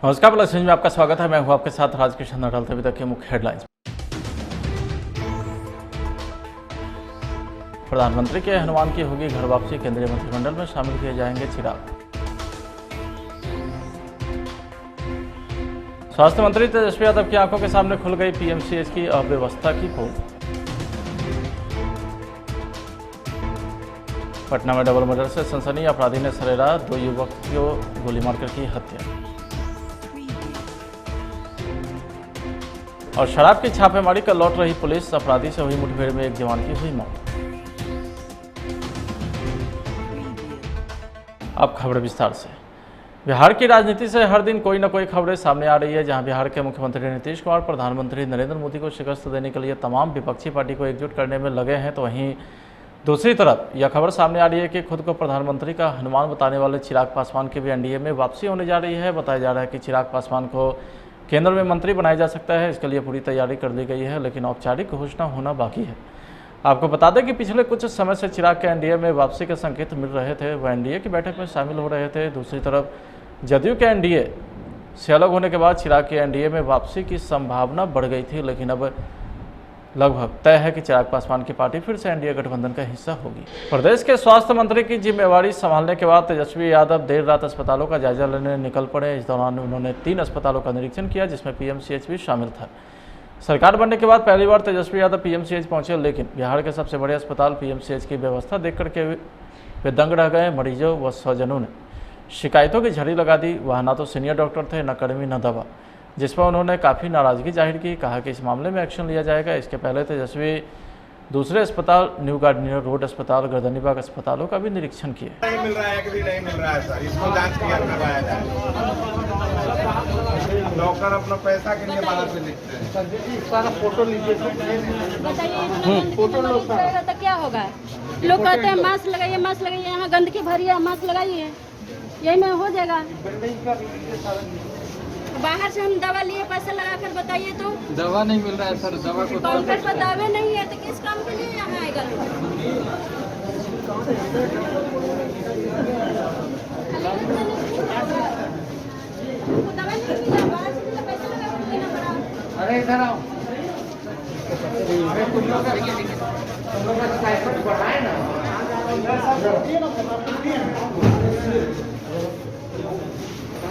नमस्कार, plus news में आपका स्वागत है। मैं हूं आपके साथ राजकिशन नडाल। अभी तक के मुख्य हेडलाइंस। प्रधानमंत्री के हनुमान की होगी घर वापसी, केंद्रीय मंत्रिमंडल में शामिल किए जाएंगे चिराग। स्वास्थ्य मंत्री तेजस्वी यादव की आंखों के सामने खुल गई पीएमसीएच की अव्यवस्था की पोल। पटना में डबल मर्डर से सनसनी, अपराधी ने सरेरा, 2 युवक को गोली मारकर की हत्या। और शराब की छापेमारी कर लौट रही पुलिस, अपराधी से हुई मुठभेड़ में एक जवान की हुई मौत। अब खबर विस्तार से। बिहार की राजनीति से हर दिन कोई न कोई खबरें सामने आ रही है। जहां बिहार के मुख्यमंत्री नीतीश कुमार प्रधानमंत्री नरेंद्र मोदी को शिकस्त देने के लिए तमाम विपक्षी पार्टी को एकजुट करने में लगे हैं, तो वहीं दूसरी तरफ यह खबर सामने आ रही है कि खुद को प्रधानमंत्री का हनुमान बताने वाले चिराग पासवान की भी एनडीए में वापसी होने जा रही है। बताया जा रहा है कि चिराग पासवान को केंद्र में मंत्री बनाया जा सकता है। इसके लिए पूरी तैयारी कर ली गई है, लेकिन औपचारिक घोषणा होना बाकी है। आपको बता दें कि पिछले कुछ समय से चिराग के एनडीए में वापसी के संकेत मिल रहे थे। वह एनडीए की बैठक में शामिल हो रहे थे। दूसरी तरफ जदयू के एनडीए से अलग होने के बाद चिराग के एनडीए में वापसी की संभावना बढ़ गई थी, लेकिन अब लगभग तय है कि चिराग पासवान की पार्टी फिर से एनडीए गठबंधन का हिस्सा होगी। प्रदेश के स्वास्थ्य मंत्री की जिम्मेवारी संभालने के बाद तेजस्वी यादव देर रात अस्पतालों का जायजा लेने निकल पड़े। इस दौरान उन्होंने 3 अस्पतालों का निरीक्षण किया, जिसमें पीएमसीएच भी शामिल था। सरकार बनने के बाद पहली बार तेजस्वी यादव पीएमसीएच पहुंचे, लेकिन बिहार के सबसे बड़े अस्पताल पीएमसीएच की व्यवस्था देख करके वे दंग रह गए। मरीजों व स्वजनों ने शिकायतों की झड़ी लगा दी। वह न तो सीनियर डॉक्टर थे, न कर्मी, न दवा, जिस पर उन्होंने काफ़ी नाराज़गी जाहिर की। कहा कि इस मामले में एक्शन लिया जाएगा। इसके पहले तेजस्वी दूसरे अस्पताल, न्यू गार्डनियर रोड अस्पताल, गर्दनीबाग अस्पतालों का भी निरीक्षण किए। नहीं मिल रहा है कि नहीं मिल रहा है सर, इसको जांच किया करवाया जाए। डॉक्टर अपना पैसा के लिए बाहर से लिखते हैं। सर जी सारा फोटो लीजिए। बताइए, फोटो लो तो क्या होगा? लोग कहते हैं मास्क लगाइए, मास्क लगाइए, यहाँ गंदगी भरी है, मास्क लगाइए, यही में हो जाएगा। बाहर से हम दवा लिए, पैसा लगा कर, बताइए तो दवा नहीं मिल रहा है सर। दवा को काउंटर पर दवा नहीं है तो किस काम के लिए यहाँ आएगा लोग? दवा नहीं मिला, बाहर से मिला, पैसा लगा कर लेना पड़ा। अरे इधर आओ, तुम लोग का स्टाइपेंड बढ़ाए ना।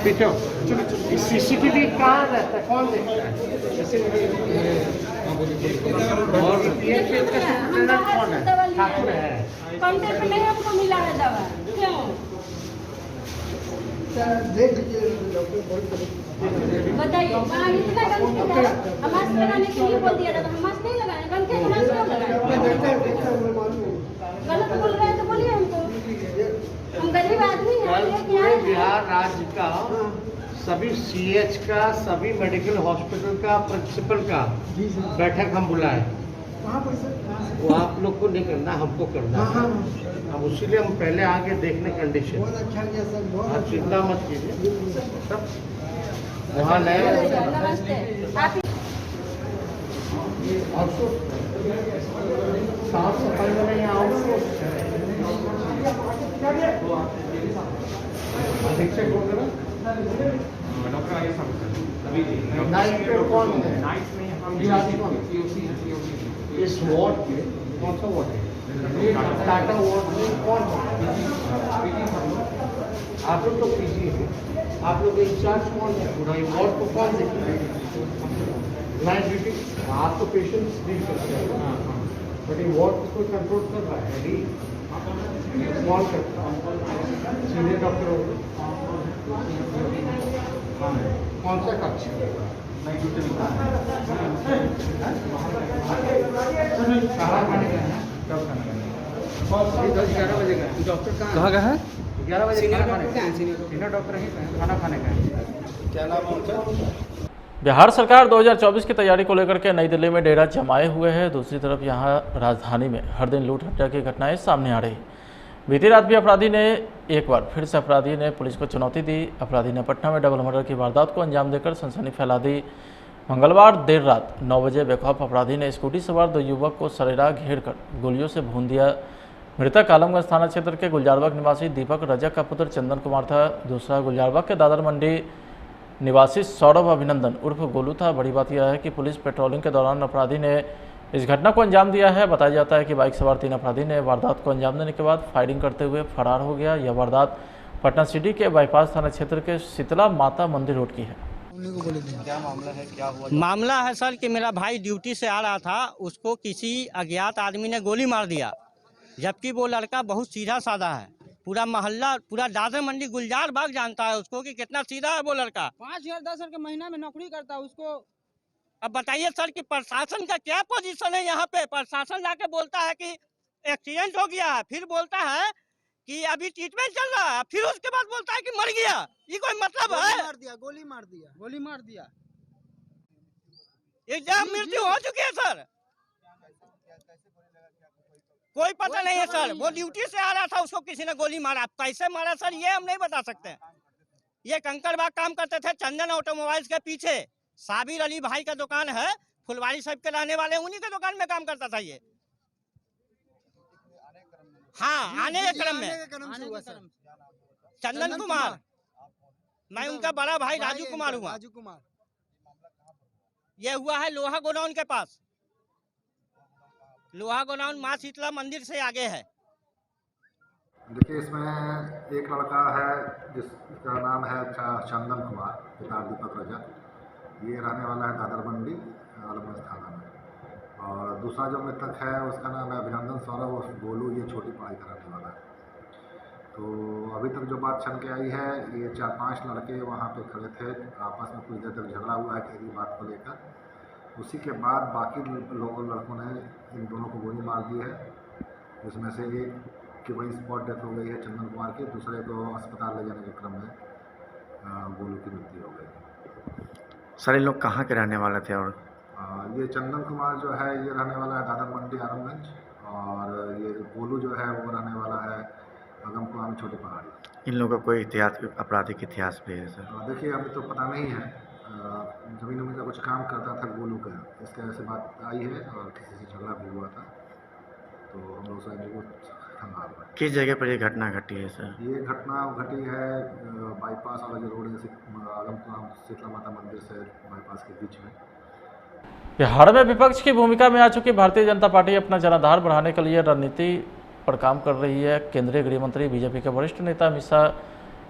पीछे सीसीटीवी कहाँ रहता है, कौन देखता है? और पीएमसीएच का सुपरिटेंडेंट कौन है? ठाकुर है। काउंटर पे नहीं हमको मिला है दवा, क्यों? बताइए, वहाँ इतना गंदगी है, हम मास्क लगाने के लिए बोल दिया था, हम मास्क नहीं लगाए, गंदगी मास्क क्यों लगाए? गलत बोल रहे हैं तो बोलिए हमको, हम गरीब आदमी हैं। बिहार राज्य का सभी सीएच का, सभी मेडिकल हॉस्पिटल का, प्रिंसिपल का बैठक हम बुलाए। वो आप लोग को नहीं करना, हमको करना है। अब उसीलिए हम पहले आगे देखने कंडीशन। आप चिंता मत कीजिए, सब वहाँ नए और साफ सफाई वाले यहाँ आओगे। अधीक्षक हो गया डॉक्टर आगे सब नाइट पे कौन है? नाइट में हम इस वार्ड के कौन सा वार्ड है? टाटा वार्ड में कौन है? आप लोग तो पीजी है, आप लोग इंचार्ज कौन है? पूरा वार्ड को कौन देखिए? नाइट ड्यूटी आप तो पेशेंट्स डील करते हैं, बट ये वार्ड को कंट्रोल कर रहा है। कौन करता है? सीनियर डॉक्टर हो गए। कौन सा कक्ष? कहाँ खाने का है? कब खाने का? 11 बजे का। डॉक्टर कहाँ का है? 11 बजे खाना खाने का। सीनियर डॉक्टर ही खाना खाने का है। क्या नाम है उनका? बिहार सरकार 2024 की तैयारी को लेकर के नई दिल्ली में डेरा जमाए हुए है। दूसरी तरफ यहां राजधानी में हर दिन लूट हत्या की घटनाएं सामने आ रही। बीती रात भी अपराधी ने एक बार फिर से पुलिस को चुनौती दी। अपराधी ने पटना में डबल मर्डर की वारदात को अंजाम देकर सनसनी फैला दी। मंगलवार देर रात 9 बजे बेखौफ अपराधी ने स्कूटी सवार 2 युवक को सरेरा घेर कर गोलियों से भून दिया। मृतक आलमगंज थाना क्षेत्र के गुलजारबाग निवासी दीपक रजक का पुत्र चंदन कुमार था। दूसरा गुलजारबाग के दादर मंडी निवासी सौरभ अभिनंदन उर्फ गोलू था। बड़ी बात यह है कि पुलिस पेट्रोलिंग के दौरान अपराधी ने इस घटना को अंजाम दिया है। बताया जाता है कि बाइक सवार 3 अपराधी ने वारदात को अंजाम देने के बाद फायरिंग करते हुए फरार हो गया। यह वारदात पटना सिटी के बाईपास थाना क्षेत्र के शीतला माता मंदिर रोड की है। क्या मामला है, क्या हुआ? मामला है सर कि मेरा भाई ड्यूटी से आ रहा था, उसको किसी अज्ञात आदमी ने गोली मार दिया, जबकि वो लड़का बहुत सीधा साधा है। पूरा मोहल्ला, पूरा दादर मंडी गुलजार बाग जानता है उसको कि कितना सीधा है वो लड़का। 5,000-10,000 के महीना में नौकरी करता है उसको। अब बताइए सर कि प्रशासन का क्या पोजीशन है यहाँ पे। प्रशासन लाके बोलता है कि एक्सीडेंट हो गया, फिर बोलता है कि अभी ट्रीटमेंट चल रहा है, फिर उसके बाद बोलता है कि मर गया। ये कोई मतलब है? गोली मार दिया। एग्जाम मृत्यु हो चुकी है सर, कोई पता नहीं है सर। वो ड्यूटी से आ रहा था, उसको किसी ने गोली मारा। कैसे मारा सर ये हम नहीं बता सकते। ये कंकड़बाग काम करते थे चंदन ऑटोमोबाइल्स के पीछे। साबिर अली भाई का दुकान है, फुलवारी साहब के रहने वाले, उन्हीं के दुकान में काम करता था ये। हाँ, आने के क्रम में चंदन कुमार, मैं उनका बड़ा भाई राजू कुमार हुआ। ये हुआ है लोहा गोडाउन के पास। लोहा गोडाउन माँ शीतला मंदिर से आगे है। देखिए, इसमें एक लड़का है जिसका नाम है चंदन कुमार, पिता दीपक रजक। ये रहने वाला है दादर मंडी आलमगंज थाना में। और दूसरा जो मृतक है उसका नाम है अभिनंदन सौरभ और गोलू, ये छोटी पढ़ाई का रहने वाला है। तो अभी तक जो बात छन के आई है, ये 4-5 लड़के वहाँ पे खड़े थे, आपस में कुछ देर तक झगड़ा हुआ है किसी बात को लेकर। उसी के बाद बाकी लड़कों ने इन दोनों को गोली मार दी है, जिसमें से एक की वही स्पॉट डेथ हो गई है चंदन कुमार की, दूसरे को अस्पताल ले जाने के क्रम में गोलू की मृत्यु हो गई। सारे लोग कहाँ के रहने वाले थे? और ये चंदन कुमार जो है ये रहने वाला है दादर मंडी आलमगंज, और ये गोलू जो है वो रहने वाला है अगमकुआं छोटी पहाड़ी। इन लोगों का कोई इतिहास, आपराधिक इतिहास भी है सर? देखिए, अभी तो पता नहीं है। ज़मीन उमीन का कुछ काम करता था गोलू का, इसके ऐसे बात आई है और किसी से झगड़ा भी हुआ था, तो हम लोग साइड को संभाल रहे हैं। किस जगह पर ये घटना घटी है सर? ये घटना घटी है बाईपास वाला जो रोड है आगमकुआं शीतला माता मंदिर से बाईपास के बीच में। बिहार में विपक्ष की भूमिका में आ चुकी भारतीय जनता पार्टी अपना जनाधार बढ़ाने के लिए रणनीति पर काम कर रही है। केंद्रीय गृह मंत्री बीजेपी के वरिष्ठ नेता अमित शाह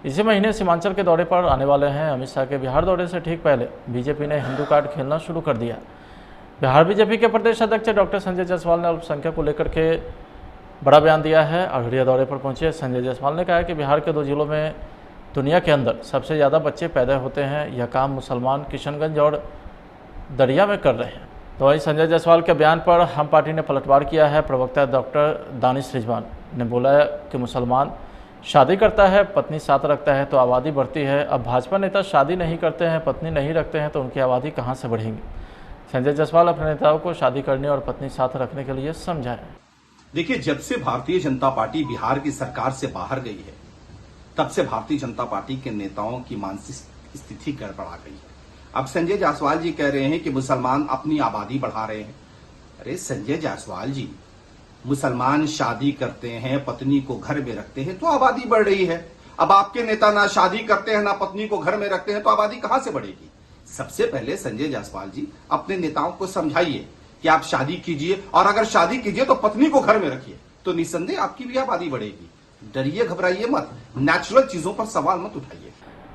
इसी महीने सीमांचल के दौरे पर आने वाले हैं। अमित शाह के बिहार दौरे से ठीक पहले बीजेपी ने हिंदू कार्ड खेलना शुरू कर दिया। बिहार बीजेपी के प्रदेश अध्यक्ष डॉक्टर संजय जायसवाल ने अल्पसंख्यक को लेकर के बड़ा बयान दिया है। अररिया दौरे पर पहुंचे संजय जायसवाल ने कहा कि बिहार के 2 जिलों में दुनिया के अंदर सबसे ज़्यादा बच्चे पैदा होते हैं। यह काम मुसलमान किशनगंज और दरिया में कर रहे हैं। तो वहीं संजय जायसवाल के बयान पर हम पार्टी ने पलटवार किया है। प्रवक्ता डॉक्टर दानिश रिजवान ने बोला कि मुसलमान शादी करता है, पत्नी साथ रखता है तो आबादी बढ़ती है। अब भाजपा नेता शादी नहीं करते हैं, पत्नी नहीं रखते हैं तो उनकी आबादी कहाँ से बढ़ेंगी। संजय जायसवाल अपने नेताओं को शादी करने और पत्नी साथ रखने के लिए समझाएं। देखिए, जब से भारतीय जनता पार्टी बिहार की सरकार से बाहर गई है, तब से भारतीय जनता पार्टी के नेताओं की मानसिक स्थिति गड़बड़ा गई है। अब संजय जायसवाल जी कह रहे हैं कि मुसलमान अपनी आबादी बढ़ा रहे हैं। अरे संजय जायसवाल जी, मुसलमान शादी करते हैं, पत्नी को घर में रखते हैं तो आबादी बढ़ रही है। अब आपके नेता ना शादी करते हैं, ना पत्नी को घर में रखते हैं तो आबादी कहां से बढ़ेगी। सबसे पहले संजय जायसवाल जी अपने नेताओं को समझाइए कि आप शादी कीजिए, और अगर शादी कीजिए तो पत्नी को घर में रखिए, तो निसंदेह आपकी भी आबादी बढ़ेगी। डरिए, घबराइए मत, नेचुरल चीजों पर सवाल मत उठाइए।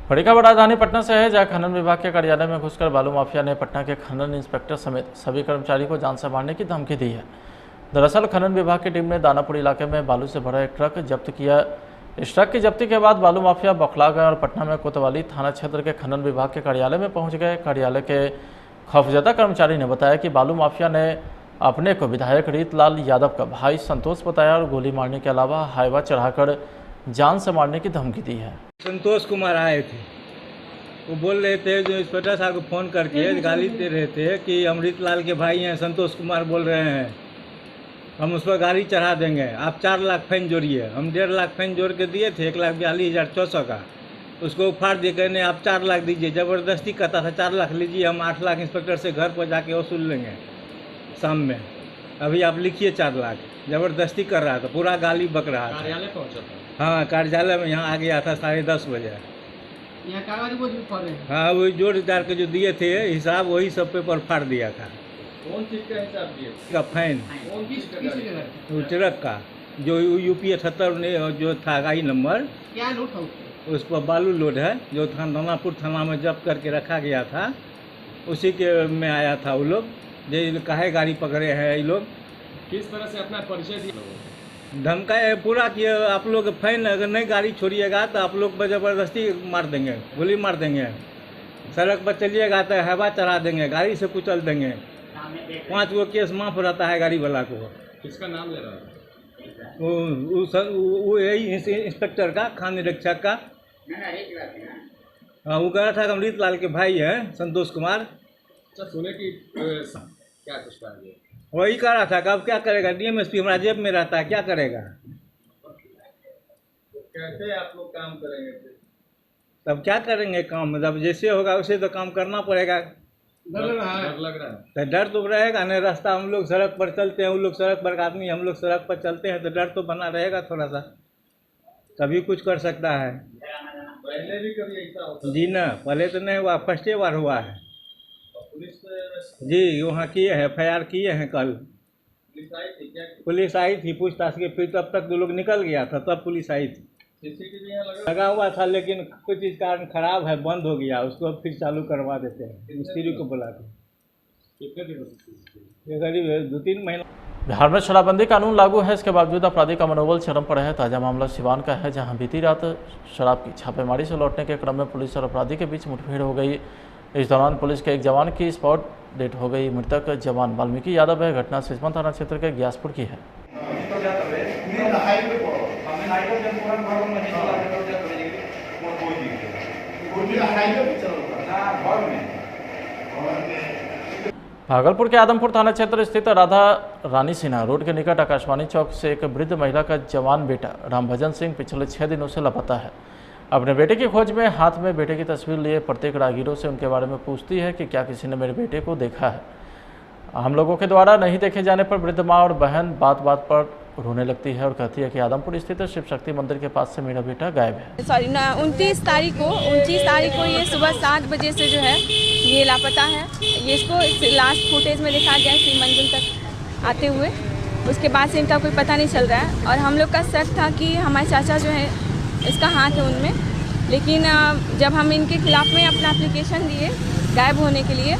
बड़ी खबर राजधानी पटना से है, जहां खनन विभाग के कार्यालय में घुसकर बालू माफिया ने पटना के खनन इंस्पेक्टर समेत सभी कर्मचारी को जान से मारने की धमकी दी है। दरअसल खनन विभाग की टीम ने दानापुर इलाके में बालू से भरा एक ट्रक जब्त किया। इस ट्रक की जब्ती के बाद बालू माफिया बौखला गए और पटना में कोतवाली थाना क्षेत्र के खनन विभाग के कार्यालय में पहुंच गए। कार्यालय के खौफजदा कर्मचारी ने बताया कि बालू माफिया ने अपने को विधायक रीतलाल यादव का भाई संतोष बताया और गोली मारने के अलावा हाईवा चढ़ाकर जान से मारने की धमकी दी है। संतोष कुमार आए थे, वो बोल रहे थे, जो इंस्पेक्टर साहब को फ़ोन करके गाली दे रहे थे कि अमृतलाल के भाई हैं, संतोष कुमार बोल रहे हैं, हम उस पर गाड़ी चढ़ा देंगे, आप 4 लाख फाइन जोड़िए। हम 1.5 लाख फाइन जोड़ के दिए थे, 1,42,600 का, उसको उफाड़ दिए, कहने आप 4 लाख दीजिए। ज़बरदस्ती कहता था 4 लाख लीजिए, हम 8 लाख इंस्पेक्टर से घर पर जाके वसूल लेंगे शाम में, अभी आप लिखिए 4 लाख। ज़बरदस्ती कर रहा था, पूरा गाली बक रहा था। कार्यालय पहुंचा था? हाँ, कार्यालय में यहाँ आ गया था 10:30 बजे। यहाँ कागज बोझ भी पड़े हैं। हाँ, वही जोड़दार के जो दिए थे हिसाब, वही सब पेपर फाड़ दिया था। कौन चीज का हिसाब दिए? का फाइन कौन चीज का किस गाड़ी? जगह? वो ट्रक का, जो यूपी 78 ने जो था गाड़ी नंबर, क्या लूट है उसको? उस पर बालू लोड है, जो दानापुर थाना में जब्त करके रखा गया था, उसी के में आया था वो लोग। जो काहे गाड़ी पकड़े हैं ये लोग, किस तरह से अपना परिचय दिया? धमकाए पूरा कि आप लोग फाइन अगर नहीं गाड़ी छोड़िएगा तो आप लोग पर ज़बरदस्ती मार देंगे, गोली मार देंगे, सड़क पर चलिएगा तो हवा चढ़ा देंगे, गाड़ी से कुचल देंगे। 5 गो केस माफ रहता है गाड़ी वाला को। किसका नाम ले रहा है? वो यही इंस्पेक्टर का, खान निरीक्षक का। हाँ, वो कह रहा था कि अमृत लाल के भाई हैं संतोष कुमार। अच्छा, सुने कि क्या कुछ कहा गया? वही कह रहा था कि अब क्या करेगा, डीएमएसपी हमारा जेब में रहता है, क्या करेगा। कैसे आप लोग काम करेंगे? तब क्या करेंगे काम, जब जैसे होगा वैसे तो काम करना पड़ेगा। डर लग रहा है। तो डर तो रहेगा नहीं, रास्ता हम लोग सड़क पर चलते हैं, उन लोग सड़क पर का आदमी, हम लोग सड़क पर चलते हैं, तो डर तो बना रहेगा थोड़ा सा, तभी कुछ कर सकता है। पहले भी कभी ऐसा होता? जी ना, पहले तो नहीं हुआ, फर्स्ट बार हुआ है। पुलिस जी, वहाँ किए हैं, FIR किए हैं कल। पुलिस आई थी क्या? पुलिस आई थी पूछताछ के, फिर तब तक 2 लोग निकल गया था, तब पुलिस आई थी। सीसीटीवी यहाँ लगा हुआ था, लेकिन कुछ इस कारण खराब है, बंद हो गया, उसको अब फिर चालू करवा देते हैं, मिस्त्री को बुला के। कितने दिनों से? ये करीब 2-3 महीना। बिहार में शराबबंदी कानून लागू है, इसके बावजूद अपराधी का मनोबल चरम पर है। ताजा मामला सिवान का है, जहां बीती रात शराब की छापेमारी से लौटने के क्रम में पुलिस और अपराधी के बीच मुठभेड़ हो गई। इस दौरान पुलिस के एक जवान की स्पॉट डेथ हो गई। मृतक जवान वाल्मीकि यादव है। घटना सिसवन थाना क्षेत्र के ग्यासपुर की है। भागलपुर के आदमपुर थाना क्षेत्र स्थित राधा रानी सिन्हा रोड के निकट आकाशवाणी चौक से एक वृद्ध महिला का जवान बेटा रामभजन सिंह पिछले 6 दिनों से लापता है। अपने बेटे की खोज में हाथ में बेटे की तस्वीर लिए प्रत्येक राहगीरों से उनके बारे में पूछती है कि क्या किसी ने मेरे बेटे को देखा है। हम लोगों के द्वारा नहीं देखे जाने पर वृद्ध माँ और बहन बात बात पर रोने लगती है और कहती है कि आदमपुर स्थित शिव शक्ति मंदिर के पास से मेरा बेटा गायब है। सॉरी ना, 29 तारीख को ये सुबह 7 बजे से जो है ये लापता है। ये इसको लास्ट फुटेज में दिखा गया शिव मंदिर तक आते हुए, उसके बाद से इनका कोई पता नहीं चल रहा है। और हम लोग का शक था कि हमारे चाचा जो है इसका हाथ है उनमें, लेकिन जब हम इनके खिलाफ में अपना एप्लीकेशन दिए गायब होने के लिए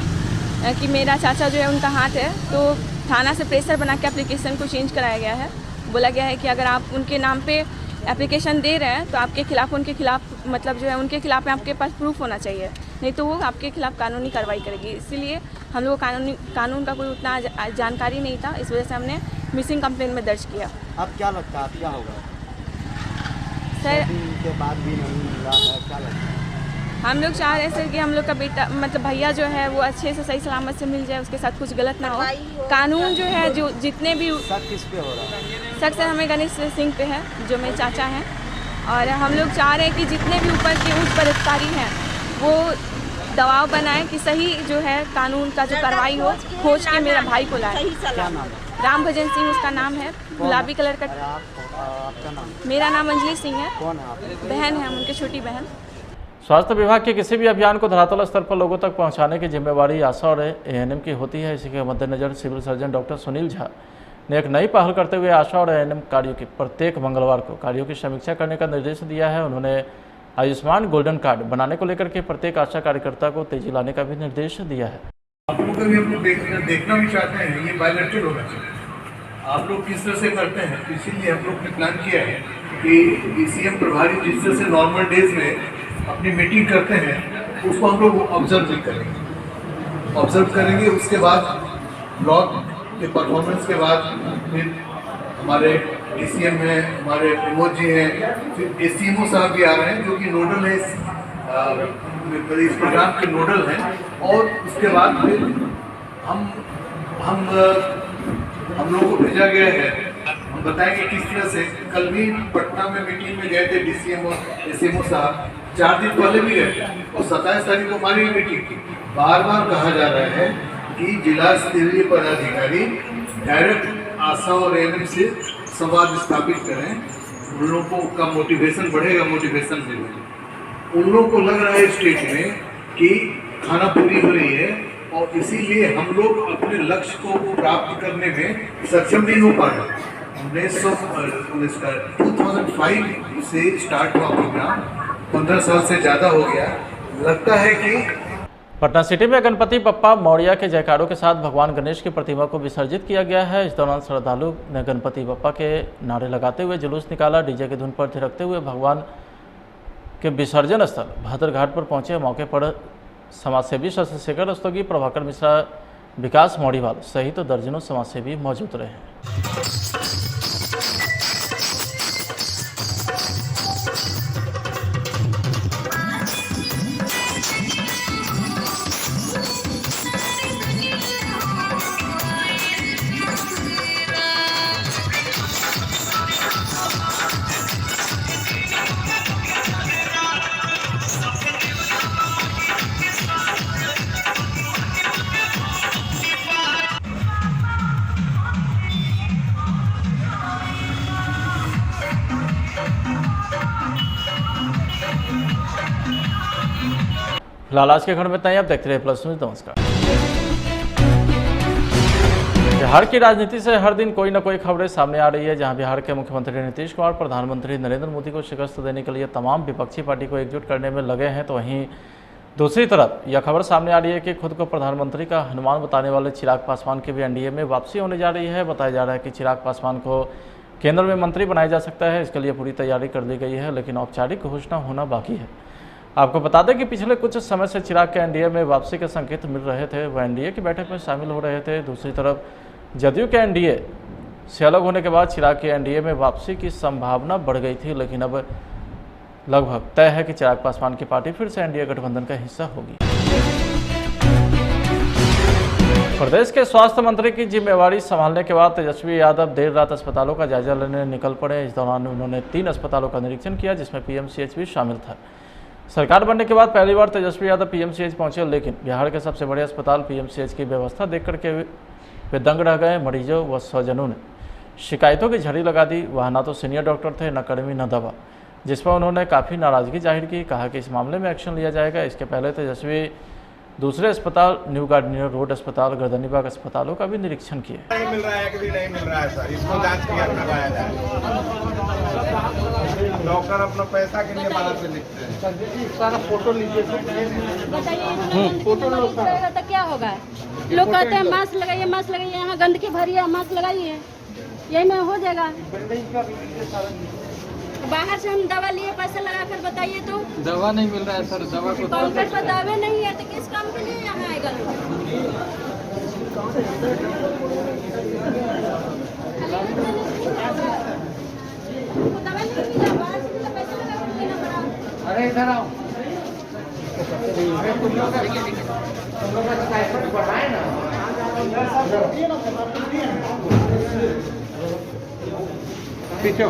कि मेरा चाचा जो है उनका हाथ है, तो थाना से प्रेशर बना के एप्लीकेशन को चेंज कराया गया है। बोला गया है कि अगर आप उनके नाम पे एप्लीकेशन दे रहे हैं तो आपके खिलाफ, उनके खिलाफ मतलब जो है उनके खिलाफ में आपके पास प्रूफ होना चाहिए, नहीं तो वो आपके खिलाफ कानूनी कार्रवाई करेगी। इसीलिए हम लोग कानून का कोई उतना जानकारी नहीं था, इस वजह से हमने मिसिंग कंप्लेंट में दर्ज किया। अब क्या लगता है क्या होगा? सर के बाद भी नहीं मिला है, क्या लगता है? हम लोग चाह रहे थे कि हम लोग का बेटा मतलब भैया जो है वो अच्छे से सही सलामत से मिल जाए, उसके साथ कुछ गलत ना हो। कानून जो है जो जितने भी शक किस पे हो रहा है? शक सर हमें गणेश सिंह पे है, जो मेरे चाचा हैं। और हम लोग चाह रहे हैं कि जितने भी ऊपर के उच्च पदाधिकारी हैं वो दबाव बनाए कि सही जो है कानून का जो कार्रवाई हो, खोज के मेरा भाई को लाए। क्या नाम है? रामभजन सिंह उसका नाम है, गुलाबी कलर का। आपका नाम? मेरा नाम अंजलि सिंह है। कौन है आप? बहन है, हम उनकी छोटी बहन। स्वास्थ्य विभाग के किसी भी अभियान को धरातल स्तर पर लोगों तक पहुंचाने की जिम्मेवारी आशा और एएनएम की होती है। इसी के मद्देनजर civil surgeon doctor Sunil Jha ने एक नई पहल करते हुए आशा और एएनएम कार्यों की प्रत्येक मंगलवार को कार्यों की समीक्षा करने का निर्देश दिया है। उन्होंने आयुष्मान गोल्डन कार्ड बनाने को लेकर के प्रत्येक आशा कार्यकर्ता को तेजी लाने का भी निर्देश दिया है। आप लोग कभी हम लोग देखना भी चाहते हैं, ये बायोमेट्रिक होना चाहिए। आप लोग किस तरह से करते हैं, इसीलिए हम लोग ने प्लान किया है कि सीएम प्रभारी जिस तरह से नॉर्मल डेज में अपनी मीटिंग करते हैं उसको हम लोग ऑब्जर्व भी करेंगे। उसके बाद ब्लॉक के परफॉर्मेंस के बाद फिर हमारे डीसीएम हैं, हमारे प्रमोद जी हैं, फिर एससीएमओ साहब भी आ रहे हैं जो कि नोडल है इस प्रोग्राम के नोडल हैं। और उसके बाद फिर हम लोगों को भेजा गया है, हम बताएंगे किस तरह से। कल भी पटना में मीटिंग में गए थे डीसीएम और एसएमओ साहब, 4 दिन पहले भी गए और 27 तारीख को हमारी मीटिंग की। बार बार कहा जा रहा है कि जिला स्तरीय पदाधिकारी डायरेक्ट आशा और एएनएम से संवाद स्थापित करें, उन लोगों का मोटिवेशन बढ़ेगा, मोटिवेशन मिलेगा। उन लोगों को लग रहा है स्टेट में कि खाना पूरी हो रही है और इसीलिए हम लोग अपने लक्ष्य को प्राप्त करने में सक्षम नहीं हो पा रहे। हमने 2005 से स्टार्ट हुआ प्रोग्राम, 15 साल से ज़्यादा हो गया। लगता है कि पटना सिटी में गणपति बप्पा मौर्य के जयकारों के साथ भगवान गणेश की प्रतिमा को विसर्जित किया गया है। इस दौरान श्रद्धालु ने गणपति बप्पा के नारे लगाते हुए जुलूस निकाला। डीजे की धुन पर थिरकते हुए भगवान के विसर्जन स्थल भद्रघाट पर पहुंचे। मौके पर समाजसेवी चंद्रशेखर रस्तोगी, प्रभाकर मिश्रा, विकास मौड़ीवाल सहित दर्जनों समाजसेवी मौजूद रहे। फिलहाल आज के खंड में इतना ही। आप देखते रहे प्लस न्यूज। नमस्कार। बिहार की राजनीति से हर दिन कोई न कोई खबरें सामने आ रही है, जहां बिहार के मुख्यमंत्री नीतीश कुमार प्रधानमंत्री नरेंद्र मोदी को शिकस्त देने के लिए तमाम विपक्षी पार्टी को एकजुट करने में लगे हैं, तो वहीं दूसरी तरफ यह खबर सामने आ रही है कि खुद को प्रधानमंत्री का हनुमान बताने वाले चिराग पासवान की भी एनडीए में वापसी होने जा रही है। बताया जा रहा है कि चिराग पासवान को केंद्र में मंत्री बनाया जा सकता है। इसके लिए पूरी तैयारी कर ली गई है, लेकिन औपचारिक घोषणा होना बाकी है। आपको बता दें कि पिछले कुछ समय से चिराग के एनडीए में वापसी के संकेत मिल रहे थे। वह एनडीए की बैठक में शामिल हो रहे थे। दूसरी तरफ जदयू के एनडीए से अलग होने के बाद चिराग की एनडीए में वापसी की संभावना बढ़ गई थी, लेकिन अब लगभग तय है कि चिराग पासवान की पार्टी फिर से एनडीए गठबंधन का हिस्सा होगी। प्रदेश के स्वास्थ्य मंत्री की जिम्मेवारी संभालने के बाद तेजस्वी यादव देर रात अस्पतालों का जायजा लेने निकल पड़े। इस दौरान उन्होंने 3 अस्पतालों का निरीक्षण किया, जिसमें पीएमसीएच भी शामिल था। सरकार बनने के बाद पहली बार तेजस्वी यादव पीएमसीएच पहुंचे, लेकिन बिहार के सबसे बड़े अस्पताल पीएमसीएच की व्यवस्था देख करके वे दंग रह गए। मरीजों व स्वजनों ने शिकायतों की झड़ी लगा दी। वहाँ न तो सीनियर डॉक्टर थे, न कर्मी, न दवा, जिस पर उन्होंने काफ़ी नाराज़गी जाहिर की। कहा कि इस मामले में एक्शन लिया जाएगा। इसके पहले तेजस्वी दूसरे अस्पताल, न्यू गार्डनियर रोड अस्पताल, गर्दनीबाग अस्पतालों का भी निरीक्षण किया। नहीं मिल रहा है, कि नहीं मिल रहा है सर, इसको जांच किया करवाया जाए। डॉक्टर अपना पैसा के लिए बाहर से लिखते हैं। सारा फोटो लीजिए, बताइए फोटो तो क्या होगा। लोग कहते हैं मास्क लगाइए, मास्क लगाइए, यहाँ गंदगी भरी है, मास्क लगाइए, यही में हो जाएगा। बाहर से हम दवा लिए पैसा लगा कर, बताइए तो दवा नहीं मिल रहा है सर। दवा को काउंटर पर दवा नहीं है तो किस काम के लिए यहाँ आएगा लोग। दवा नहीं मिला, बाहर से तो पैसा लगा कर लेना पड़ा। अरे इधर आओ, तुम लोग का स्टाइपेंड बढ़ाए ना। पीछे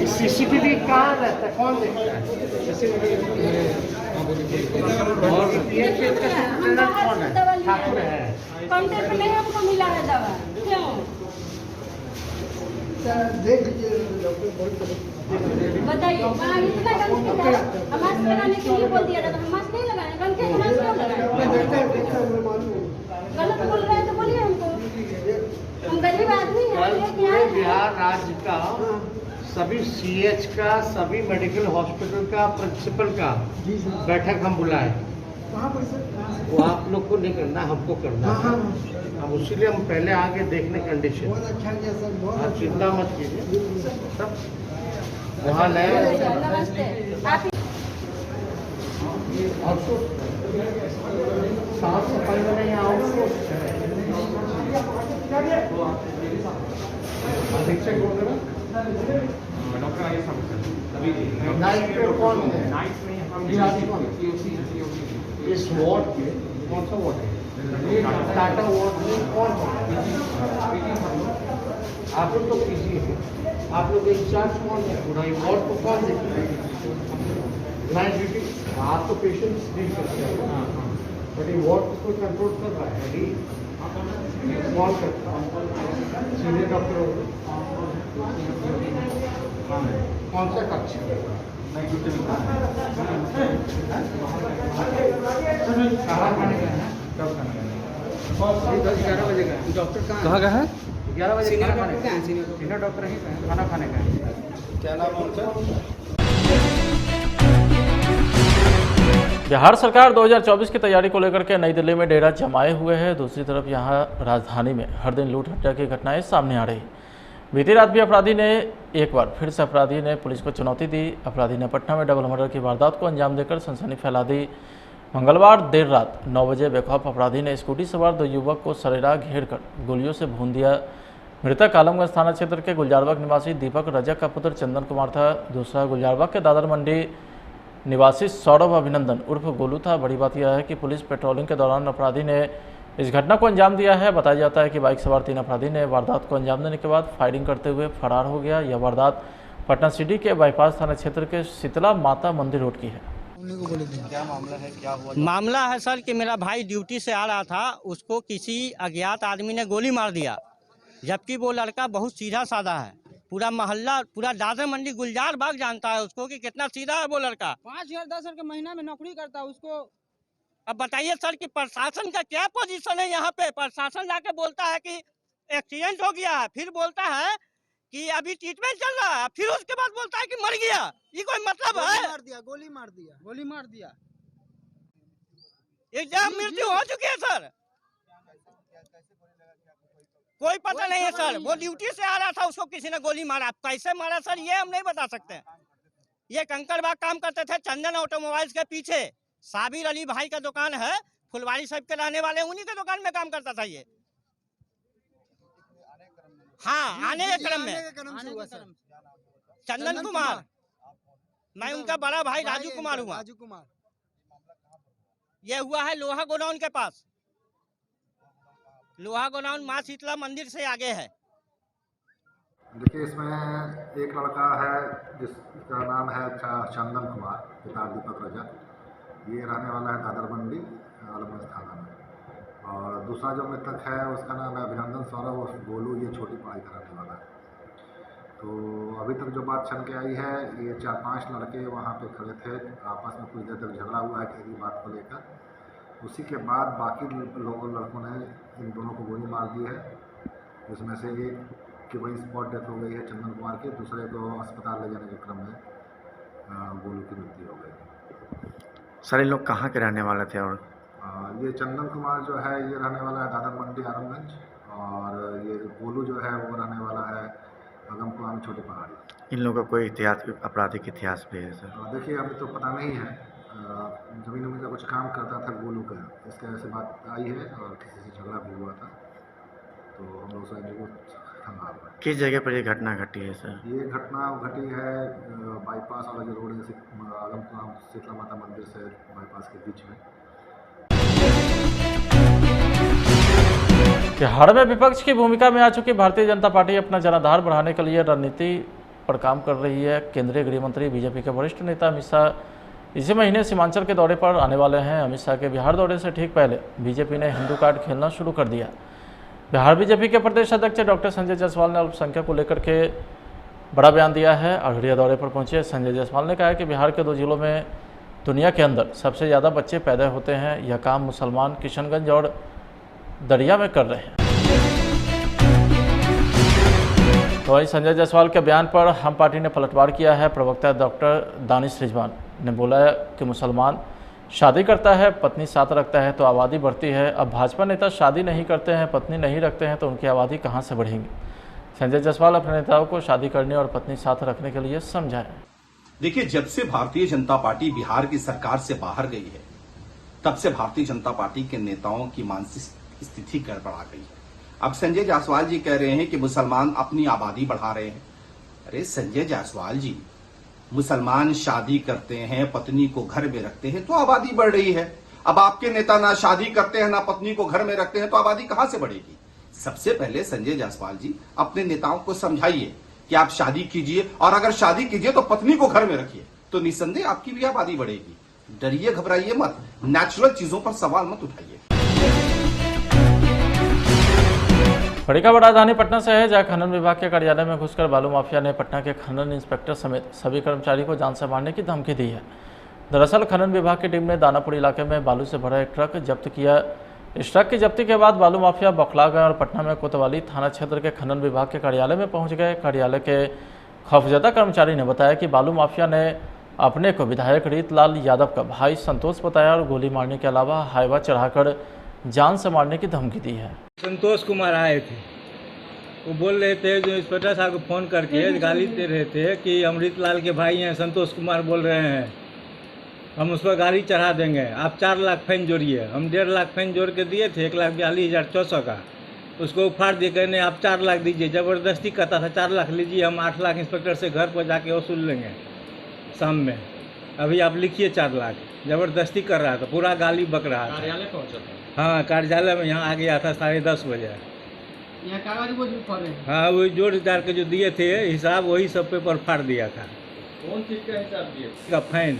सीसीटीवी कहाँ रहता है, कौन देखता है? ठाकुर है, काउंटर पे नहीं हमको मिला है दवा, क्यों? बताइए, वहाँ इतना गंदगी है, हम मास्क लगाने के लिए बोल दिया था, हम मास्क नहीं लगाए, गंदगी मास्क क्यों लगाए? गलत बोल रहे हैं तो बोलिए हमको, हम गरीब आदमी हैं। बिहार राज्य का सभी सीएच का, सभी मेडिकल हॉस्पिटल का, प्रिंसिपल का बैठक हम बुलाए। वो आप लोग को नहीं करना, हमको करना है। अब उसीलिए हम पहले आगे देखने कंडीशन। आप चिंता मत कीजिए, सब वहाँ नए साफ सफाई में नहीं आउटसोर्स अधीक्षक बोल रहे नाइट पे कौन है? इस वार्ड के कौन सा वार्ड है? टाटा वार्ड में कौन है? आप लोग तो पीजी है, आप लोग इंचार्ज कौन है? पूरा वार्ड को कौन देखता है? नाइट ड्यूटी आप तो पेशेंट्स डील करते हैं, बट ये वार्ड को कंट्रोल कर रहा है। कौन करता है? सीनियर डॉक्टर कौन सा कक्ष? खाना खाने गए हैं, कब खाना गए हैं? 11 बजे गए हैं। डॉक्टर कहाँ है? 11 बजे खाना खाने गए हैं। सीनियर डॉक्टर यहीं पे हैं, खाना खाने गए हैं। क्या नाम है उनका? बिहार सरकार 2024 की तैयारी को लेकर के नई दिल्ली में डेरा जमाए हुए है। दूसरी तरफ यहां राजधानी में हर दिन लूट हत्या की घटनाएं सामने आ रही। बीती रात भी अपराधी ने एक बार फिर से अपराधी ने पुलिस को चुनौती दी। अपराधी ने पटना में डबल मर्डर की वारदात को अंजाम देकर सनसनी फैला दी। मंगलवार देर रात 9 बजे बेखौफ अपराधी ने स्कूटी सवार 2 युवक को सरेरा घेर कर गोलियों से भून दिया। मृतक आलमगंज थाना क्षेत्र के गुलजारबाग निवासी दीपक रजक का पुत्र चंदन कुमार था। दूसरा गुलजारबाग के दादर मंडी निवासी सौरभ अभिनंदन उर्फ गोलू था। बड़ी बात यह है कि पुलिस पेट्रोलिंग के दौरान अपराधी ने इस घटना को अंजाम दिया है। बताया जाता है कि बाइक सवार 3 अपराधी ने वारदात को अंजाम देने के बाद फायरिंग करते हुए फरार हो गया। यह वारदात पटना सिटी के बाईपास थाना क्षेत्र के शीतला माता मंदिर रोड की है। क्या मामला है, क्या हुआ? मामला है सर कि मेरा भाई ड्यूटी से आ रहा था, उसको किसी अज्ञात आदमी ने गोली मार दिया, जबकि वो लड़का बहुत सीधा साधा है। पूरा मोहल्ला, पूरा दादर मंडी गुलजार बाग जानता है उसको कि कितना सीधा है वो लड़का। 5,000-10,000 के महीना में नौकरी करता है उसको। अब बताइए सर कि प्रशासन का क्या पोजीशन है यहाँ पे? प्रशासन लाके बोलता है कि एक्सीडेंट हो गया है, फिर बोलता है कि अभी ट्रीटमेंट चल रहा है, फिर उसके बाद बोलता है कि मर गया। ये कोई मतलब है? गोली मार दिया। एकदम मृत्यु हो चुकी है सर, कोई पता नहीं है सर। वो ड्यूटी से आ रहा था, उसको किसी ने गोली मारा। कैसे मारा सर ये हम नहीं बता सकते। ये कंकड़बाग काम करते थे चंदन ऑटोमोबाइल्स के पीछे। साबिर अली भाई का दुकान है, फुलवारी साहब के रहने वाले, उन्हीं के दुकान में काम करता था ये। हाँ, आने के क्रम में चंदन कुमार, मैं उनका बड़ा भाई राजू कुमार हुआ। ये हुआ है लोहा गोडाउन के पास। लोहा गोडाउन माँ शीतला मंदिर से आगे है। देखिए, इसमें एक लड़का है जिसका नाम है चंदन कुमार, पिता दीपक रजक। ये रहने वाला है दादर मंडी आलमगंज थाना में। और दूसरा जो मृतक है उसका नाम है अभिनंदन सौरभ और गोलू, ये छोटी पढ़ाई का रहने वाला है। तो अभी तक जो बात चल के आई है, ये 4-5 लड़के वहाँ पे खड़े थे, आपस में कुछ देर तक झगड़ा हुआ है किसी बात को लेकर। उसी के बाद बाकी लड़कों ने इन दोनों को गोली मार दी है, जिसमें से एक की वही स्पॉट डेथ हो गई है चंदन कुमार की, दूसरे को अस्पताल ले जाने के क्रम में गोलू की मृत्यु हो गई। सारे लोग कहाँ के रहने वाले थे? और ये चंदन कुमार जो है ये रहने वाला है दादर मंडी आलमगंज, और ये गोलू जो है वो रहने वाला है आगमकुआं छोटी पहाड़ी। इन लोगों का कोई आपराधिक इतिहास भी है सर? देखिए, अभी तो पता नहीं है। ज़मीन उमीन का कुछ काम करता था गोलू का, इसके ऐसे बात आई है और किसी से झगड़ा भी हुआ था, तो हम लोग साइड को थमा हुआ है। किस जगह पर ये घटना घटी है सर? ये घटना घटी है बाईपास वाला जो रोड है आगमकुआं शीतला माता मंदिर से बाईपास के बीच में। बिहार में विपक्ष की भूमिका में आ चुकी भारतीय जनता पार्टी अपना जनाधार बढ़ाने के लिए रणनीति पर काम कर रही है। केंद्रीय गृह मंत्री बीजेपी के वरिष्ठ नेता अमित शाह इसी महीने सीमांचल के दौरे पर आने वाले हैं। अमित शाह के बिहार दौरे से ठीक पहले बीजेपी ने हिंदू कार्ड खेलना शुरू कर दिया। बिहार बीजेपी के प्रदेश अध्यक्ष डॉक्टर संजय जायसवाल ने अल्पसंख्यक को लेकर के बड़ा बयान दिया है। अररिया दौरे पर पहुंचे संजय जायसवाल ने कहा कि बिहार के 2 जिलों में दुनिया के अंदर सबसे ज़्यादा बच्चे पैदा होते हैं। यह काम मुसलमान किशनगंज और दरिया में कर रहे हैं। तो वहीं संजय जायसवाल के बयान पर हम पार्टी ने पलटवार किया है। प्रवक्ता डॉक्टर दानिश रिजवान ने बोला कि मुसलमान शादी करता है, पत्नी साथ रखता है तो आबादी बढ़ती है। अब भाजपा नेता शादी नहीं करते हैं, पत्नी नहीं रखते हैं तो उनकी आबादी कहां से बढ़ेंगी? संजय जायसवाल अपने नेताओं को शादी करने और पत्नी साथ रखने के लिए समझाएं। देखिए, जब से भारतीय जनता पार्टी बिहार की सरकार से बाहर गई है, तब से भारतीय जनता पार्टी के नेताओं की मानसिक स्थिति गड़बड़ा गई है। अब संजय जायसवाल जी कह रहे हैं कि मुसलमान अपनी आबादी बढ़ा रहे हैं। अरे संजय जायसवाल जी, मुसलमान शादी करते हैं, पत्नी को घर में रखते हैं तो आबादी बढ़ रही है। अब आपके नेता ना शादी करते हैं, ना पत्नी को घर में रखते हैं तो आबादी कहां से बढ़ेगी? सबसे पहले संजय जायसवाल जी अपने नेताओं को समझाइए कि आप शादी कीजिए, और अगर शादी कीजिए तो पत्नी को घर में रखिए, तो निसंदेह आपकी भी आबादी बढ़ेगी। डरिए, घबराइए मत, नेचुरल चीजों पर सवाल मत उठाइए। बड़ी खबर राजधानी पटना से है, जहां खनन विभाग के कार्यालय में घुसकर बालू माफिया ने पटना के खनन इंस्पेक्टर समेत सभी कर्मचारी को जान से मारने की धमकी दी है। दरअसल खनन विभाग की टीम ने दानापुर इलाके में बालू से भरा एक ट्रक जब्त किया। इस ट्रक की जब्ती के बाद बालू माफिया बौखला गए और पटना में कोतवाली थाना क्षेत्र के खनन विभाग के कार्यालय में पहुंच गए। कार्यालय के खौफजदा कर्मचारी ने बताया कि बालू माफिया ने अपने को विधायक रीतलाल यादव का भाई संतोष बताया और गोली मारने के अलावा हाईवा चढ़ाकर जान से मारने की धमकी दी है। संतोष कुमार आए थे, वो बोल रहे थे, जो इंस्पेक्टर साहब को फ़ोन करके गाली दे रहे थे कि अमृत लाल के भाई हैं, संतोष कुमार बोल रहे हैं, हम उस पर गाड़ी चढ़ा देंगे, आप 4 लाख फाइन जोड़िए। हम 1.5 लाख फाइन जोड़ के दिए थे, 1,42,400 का, उसको उफाड़ दिए, कहने आप 4 लाख दीजिए। ज़बरदस्ती कहता था 4 लाख लीजिए, हम 8 लाख इंस्पेक्टर से घर पर जाके वसूल लेंगे शाम में, अभी आप लिखिए 4 लाख। ज़बरदस्ती कर रहा था, पूरा गाली बक रहा था। कार्यालय पहुंचा था? हाँ, कार्यालय में यहाँ आ गया था 10:30 बजे। यहाँ कागज बोझ भी पड़े? हाँ, वही जोड़ जाड़ के जो दिए थे हिसाब, वही सब पेपर फाड़ दिया था। कौन चीज का हिसाब दिए? का फाइन,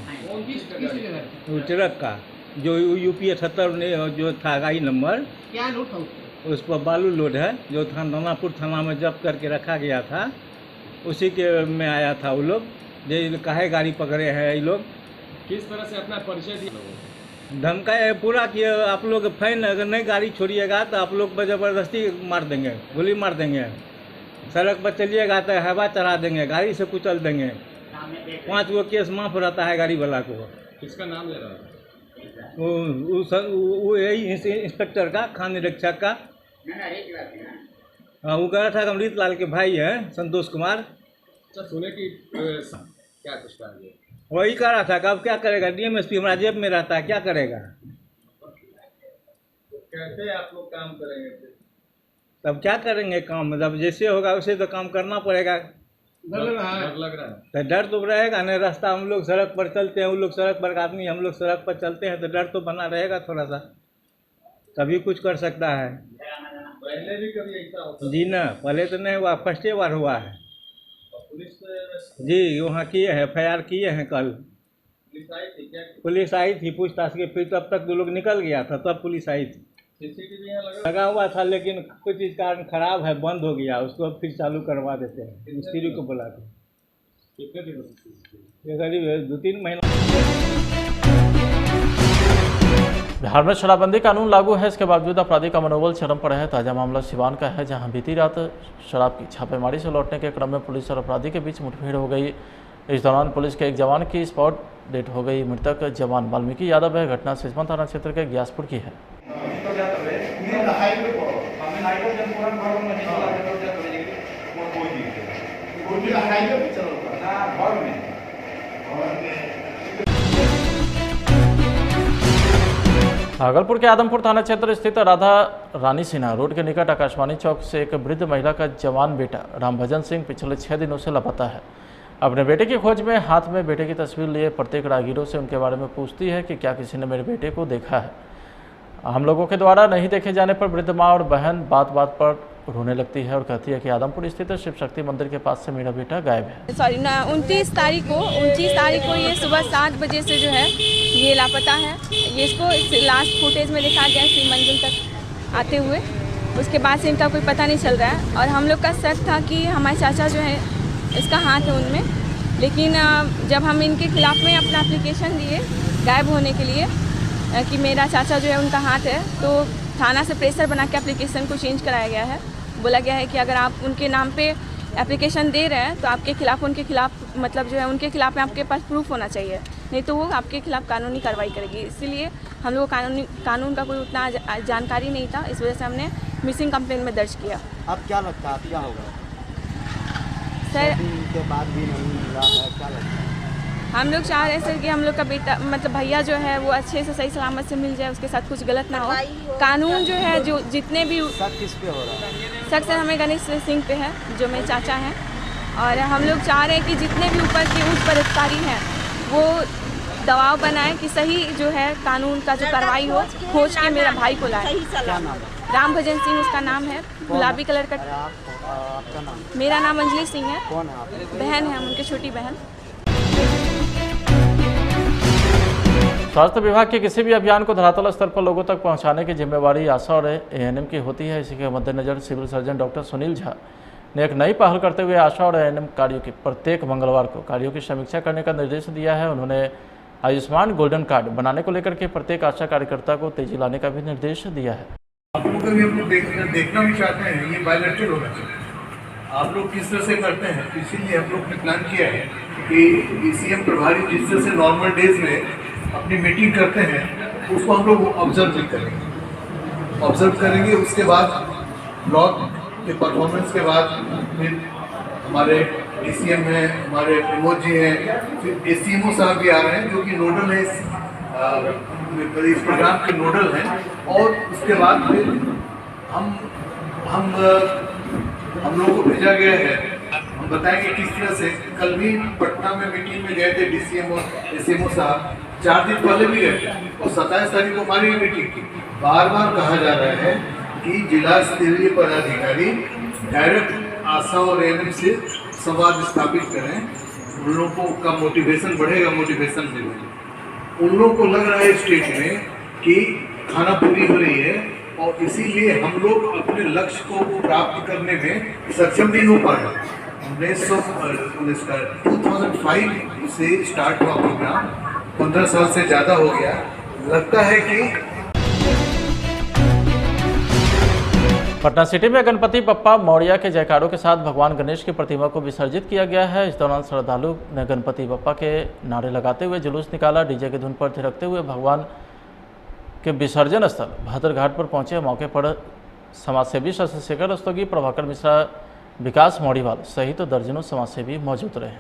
वो ट्रक का, जो UP 78 ने जो था गाड़ी नंबर, क्या लोड था उसमें? उस पर बालू लोड है, जो दानापुर थाना में जब्त करके रखा गया था, उसी के में आया था वो लोग। ये काहे गाड़ी पकड़े हैं ये लोग? किस तरह से अपना परिचय दिया? धमकाए पूरा कि आप लोग फाइन अगर नहीं गाड़ी छोड़िएगा तो आप लोग पर ज़बरदस्ती मार देंगे, गोली मार देंगे, सड़क पर चलिएगा तो हवा चढ़ा देंगे, गाड़ी से कुचल देंगे। 5 गो केस माफ रहता है गाड़ी वाला को। किसका नाम ले रहा है? वो यही इंस्पेक्टर का, खान निरीक्षक का। हाँ, वो कह रहा था कि अमृत लाल के भाई हैं, संतोष कुमार। सुने कि क्या कुछ कहा गया? वही कह रहा था कि अब क्या करेगा, DMSP हमारा जेब में रहता है, क्या करेगा। कैसे आप लोग काम करेंगे? तब क्या करेंगे काम, मतलब जैसे होगा वैसे तो काम करना पड़ेगा। डर लग रहा है? तो डर तो रहेगा नहीं, रास्ता हम लोग सड़क पर चलते हैं, उन लोग सड़क पर आदमी, हम लोग सड़क पर चलते हैं, तो डर तो बना रहेगा थोड़ा सा, तभी कुछ कर सकता है। पहले भी कभी ऐसा होता? जी ना, पहले तो नहीं हुआ, फर्स्ट बार हुआ है। जी, वहाँ किए हैं, FIR किए हैं कल। पुलिस आई थी क्या? पुलिस आई थी पूछताछ के, फिर तब तक 2 लोग निकल गया था, तब पुलिस आई थी। CCTV यहाँ लगा हुआ था, लेकिन कुछ चीज़ कारण खराब है, बंद हो गया, उसको अब फिर चालू करवा देते हैं, मिस्त्री को बुला के। कितने दिनों से? ये करीब 2-3 महीना। बिहार में शराबबंदी कानून लागू है, इसके बावजूद अपराधी का मनोबल चरम पर है। ताजा मामला सिवान का है, जहां बीती रात शराब की छापेमारी से लौटने के क्रम में पुलिस और अपराधी के बीच मुठभेड़ हो गई। इस दौरान पुलिस के एक जवान की स्पॉट डेथ हो गई। मृतक जवान वाल्मीकि यादव है। घटना सिसवन थाना क्षेत्र के ग्यासपुर की है। भागलपुर के आदमपुर थाना क्षेत्र स्थित राधा रानी सिन्हा रोड के निकट आकाशवाणी चौक से एक वृद्ध महिला का जवान बेटा रामभजन सिंह पिछले 6 दिनों से लापता है। अपने बेटे की खोज में हाथ में बेटे की तस्वीर लिए प्रत्येक राहगीरों से उनके बारे में पूछती है कि क्या किसी ने मेरे बेटे को देखा है। हम लोगों के द्वारा नहीं देखे जाने पर वृद्ध माँ और बहन बात बात पर रोने लगती है और कहती है कि आदमपुर स्थित शिव शक्ति मंदिर के पास से मेरा बेटा गायब है। सॉरी ना, 29 तारीख को ये सुबह 7 बजे से जो है ये लापता है। ये इसको लास्ट फुटेज में दिखा गया श्री मंदिर तक आते हुए, उसके बाद से इनका कोई पता नहीं चल रहा है। और हम लोग का शक था कि हमारे चाचा जो है इसका हाथ है उनमें, लेकिन जब हम इनके खिलाफ में अपना एप्लीकेशन दिए गायब होने के लिए कि मेरा चाचा जो है उनका हाथ है, तो थाना से प्रेशर बना के एप्लीकेशन को चेंज कराया गया है। बोला गया है कि अगर आप उनके नाम पे एप्लीकेशन दे रहे हैं तो आपके खिलाफ उनके खिलाफ मतलब जो है उनके खिलाफ में आपके पास प्रूफ होना चाहिए, नहीं तो वो आपके खिलाफ कानूनी कार्रवाई करेगी। इसीलिए हम लोग कानून का कोई उतना जानकारी नहीं था, इस वजह से हमने मिसिंग कंप्लेंट में दर्ज किया। अब क्या लगता है क्या होगा सर? के बाद भी नहीं मिला है, क्या लगता है? हम लोग चाह रहे हैं सर कि हम लोग का बेटा मतलब भैया जो है वो अच्छे से सही सलामत से मिल जाए, उसके साथ कुछ गलत ना हो। कानून जो है जो जितने भी शक किस पे हो रहा है? शक सर हमें गणेश सिंह पे है, जो मेरे चाचा हैं, और हम लोग चाह रहे हैं कि जितने भी ऊपर के उच्च पदाधिकारी हैं वो दबाव बनाए कि सही जो है कानून का जो कार्रवाई हो, खोज के मेरा भाई को लाए। रामभजन सिंह उसका नाम है, गुलाबी कलर का। आपका नाम? मेरा नाम अंजलि सिंह है। कौन है आप? बहन है, हम उनकी छोटी बहन। स्वास्थ्य विभाग के किसी भी अभियान को धरातल स्तर पर लोगों तक पहुंचाने की जिम्मेवारी आशा और एएनएम की होती है। इसी के मद्देनजर civil surgeon doctor Sunil Jha ने एक नई पहल करते हुए आशा और एएनएम कार्यों की प्रत्येक मंगलवार को कार्यों की समीक्षा करने का निर्देश दिया है। उन्होंने आयुष्मान गोल्डन कार्ड बनाने को लेकर के प्रत्येक आशा कार्यकर्ता को तेजी लाने का भी निर्देश दिया है। आप लोग कभी हम लोग देखना भी चाहते हैं, ये बायलैटरल होना चाहिए। आप लोग किस तरह से करते हैं, इसीलिए हम लोग ने प्लान किया है कि सीएम प्रभारी जिस तरह से नॉर्मल डेज में अपनी मीटिंग करते हैं उसको हम लोग ऑब्जर्व करेंगे। उसके बाद ब्लॉक के परफॉर्मेंस के बाद फिर हमारे एसीएम हैं, हमारे प्रमोद जी हैं, फिर एसीएमओ साहब भी आ रहे हैं जो कि नोडल है इस प्रोग्राम के नोडल हैं। और उसके बाद फिर हम लोगों को भेजा गया है, हम बताएंगे किस तरह से। कल भी पटना में मीटिंग में गए थे डीसीएम और एसएमओ साहब, 4 दिन पहले भी गए थे और 27 तारीख को हमारी मीटिंग की। बार बार कहा जा रहा है कि जिला स्तरीय पदाधिकारी डायरेक्ट आशा और एएनएम से संवाद स्थापित करें, उन लोगों का मोटिवेशन बढ़ेगा, मोटिवेशन मिलेगा। उन लोगों को लग रहा है स्टेट में कि खाना पूरी हो रही है और इसीलिए हम लोग अपने लक्ष्य को प्राप्त करने में सक्षम नहीं हो पा रहे। 2005 से स्टार्ट हुआ प्रोग्राम, 15 साल से ज़्यादा हो गया। लगता है कि पटना सिटी में गणपति बप्पा मौर्य के जयकारों के साथ भगवान गणेश की प्रतिमा को विसर्जित किया गया है। इस दौरान श्रद्धालु ने गणपति बप्पा के नारे लगाते हुए जुलूस निकाला। डीजे की धुन पर थिरकते हुए भगवान के विसर्जन स्थल भद्र घाट पर पहुंचे। मौके पर समाजसेवी शशिशेखर रस्तोगी, प्रभाकर मिश्रा, विकास मौड़ीवाल सहित दर्जनों समाजसेवी मौजूद रहे।